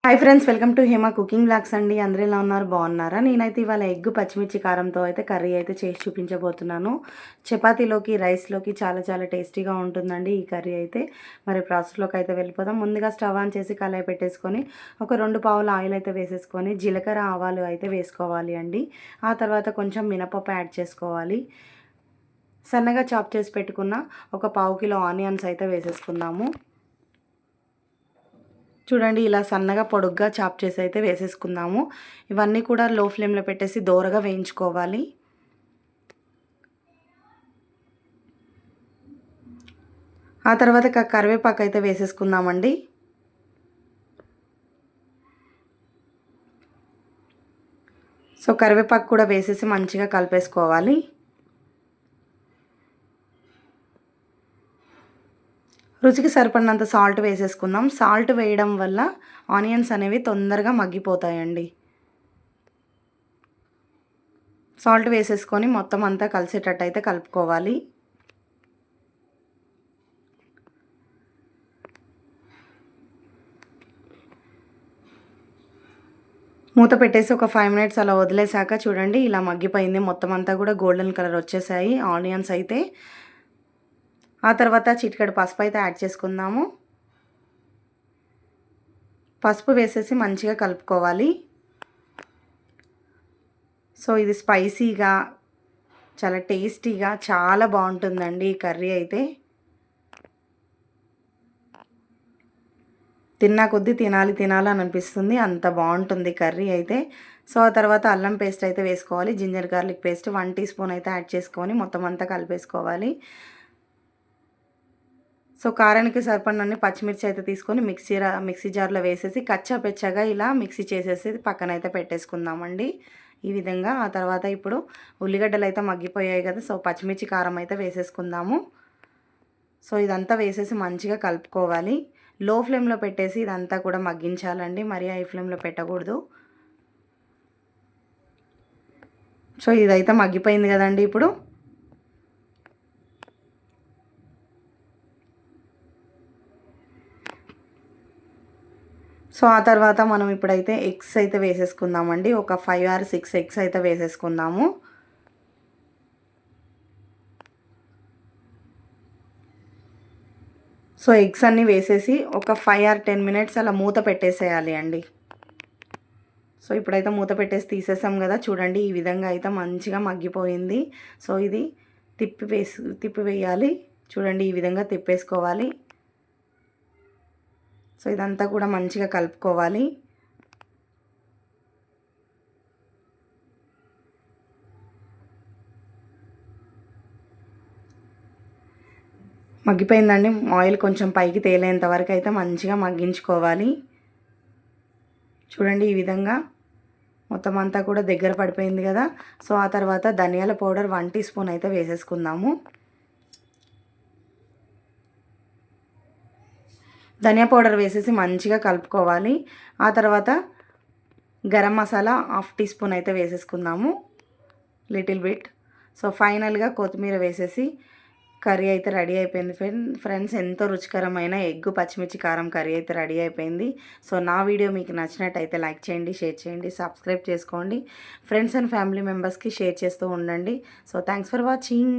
Hi friends, welcome to Hema cooking blogs అండి. అందరూ ఎలా ఉన్నారు? బాగున్నారా? నేనైతే ఇవాళ ఎగ్ పచ్చిమిర్చి కారంతో అయితే కర్రీ అయితే చేసి చూపించబోతున్నాను. చపాతీలోకి, రైస్లోకి చాలా చాలా టేస్టీగా ఉంటుందండి ఈ కర్రీ అయితే. మరి ప్రాసెస్లోకి అయితే వెళ్ళిపోదాం. ముందుగా స్టవ్ ఆన్ చేసి కళాయి పెట్టేసుకొని ఒక 2 పావుల ఆయిల్ అయితే వేసేసుకొని జీలకర్ర ఆవాలు అయితే వేసుకోవాలి అండి. ఆ తర్వాత కొంచెం మినపప్పు యాడ్ చేసుకోవాలి. సన్నగా చాప్ చేసి పెట్టుకున్న ఒక పావు కిలో ఆనియన్స్ అయితే వేసేసుకుందాము. చూడండి, ఇలా సన్నగా పొడుగ్గా చాప్ చేసి అయితే వేసేసుకుందాము. ఇవన్నీ కూడా లో ఫ్లేమ్లో పెట్టేసి దోరగా వేయించుకోవాలి. ఆ తర్వాత కరివేపాకు అయితే వేసేసుకుందామండి. సో కరివేపాకు కూడా వేసేసి మంచిగా కలిపేసుకోవాలి. రుచికి సరిపడినంత సాల్ట్ వేసేసుకుందాం. సాల్ట్ వేయడం వల్ల ఆనియన్స్ అనేవి తొందరగా మగ్గిపోతాయండి. సాల్ట్ వేసేసుకొని మొత్తం అంతా కలిసేటట్టు అయితే కలుపుకోవాలి. మూత పెట్టేసి ఒక 5 మినిట్స్ అలా వదిలేసాక చూడండి, ఇలా మగ్గిపోయింది. మొత్తం అంతా కూడా గోల్డెన్ కలర్ వచ్చేసాయి ఆనియన్స్ అయితే. ఆ తర్వాత చిటికెడు పసుపు అయితే యాడ్ చేసుకుందాము. పసుపు వేసేసి మంచిగా కలుపుకోవాలి. సో ఇది స్పైసీగా, చాలా టేస్టీగా, చాలా బాగుంటుందండి ఈ కర్రీ అయితే. తిన్నా కొద్దీ తినాలని అనిపిస్తుంది, అంత బాగుంటుంది కర్రీ అయితే. సో ఆ తర్వాత అల్లం పేస్ట్ అయితే వేసుకోవాలి. Ginger garlic paste 1 teaspoon అయితే యాడ్ చేసుకొని మొత్తం అంతా కలిపేసుకోవాలి. సో కారానికి సరిపడినన్ని పచ్చిమిర్చి అయితే తీసుకొని మిక్సీ జార్లో వేసేసి కచ్చా పెచ్చగా ఇలా మిక్సీ చేసేసి పక్కనైతే పెట్టేసుకుందామండి ఈ విధంగా. ఆ తర్వాత ఇప్పుడు ఉల్లిగడ్డలు అయితే మగ్గిపోయాయి కదా, సో పచ్చిమిర్చి కారం అయితే వేసేసుకుందాము. సో ఇదంతా వేసేసి మంచిగా కలుపుకోవాలి. లో ఫ్లేమ్లో పెట్టేసి ఇదంతా కూడా మగ్గించాలండి, మరీ హై ఫ్లేమ్లో పెట్టకూడదు. సో ఇదైతే మగ్గిపోయింది కదండి ఇప్పుడు. సో ఆ తర్వాత మనం ఇప్పుడైతే ఎగ్స్ అయితే వేసేసుకుందామండి. ఒక 5 ఆర్ 6 ఎగ్స్ అయితే వేసేసుకుందాము. సో ఎగ్స్ అన్నీ వేసేసి ఒక 5 ఆర్ 10 మినిట్స్ అలా మూత పెట్టేసేయాలి అండి. సో ఇప్పుడైతే మూత పెట్టేసి తీసేసాం కదా, చూడండి ఈ విధంగా అయితే మంచిగా మగ్గిపోయింది. సో ఇది తిప్పివేయాలి. చూడండి ఈ విధంగా తిప్పేసుకోవాలి. సో ఇదంతా కూడా మంచిగా కలుపుకోవాలి. మగ్గిపోయిందండి. ఆయిల్ కొంచెం పైకి తేలేంత వరకు అయితే మంచిగా మగ్గించుకోవాలి. చూడండి ఈ విధంగా మొత్తం అంతా కూడా దగ్గర పడిపోయింది కదా. సో ఆ తర్వాత ధనియాల పౌడర్ 1 టీ స్పూన్ అయితే వేసేసుకుందాము. ధనియా పౌడర్ వేసేసి మంచిగా కలుపుకోవాలి. ఆ తర్వాత గరం మసాలా 1/2 టీ స్పూన్ అయితే వేసేసుకుందాము, లిటిల్ బిట్. సో ఫైనల్గా కొత్తిమీర వేసేసి కర్రీ అయితే రెడీ అయిపోయింది ఫ్రెండ్స్. ఎంతో రుచికరమైన ఎగ్ పచ్చిమిర్చి కారం కర్రీ అయితే రెడీ అయిపోయింది. సో నా వీడియో మీకు నచ్చినట్టయితే లైక్ చేయండి, షేర్ చేయండి, సబ్స్క్రైబ్ చేసుకోండి. ఫ్రెండ్స్ అండ్ ఫ్యామిలీ మెంబర్స్కి షేర్ చేస్తూ ఉండండి. So thanks for watching.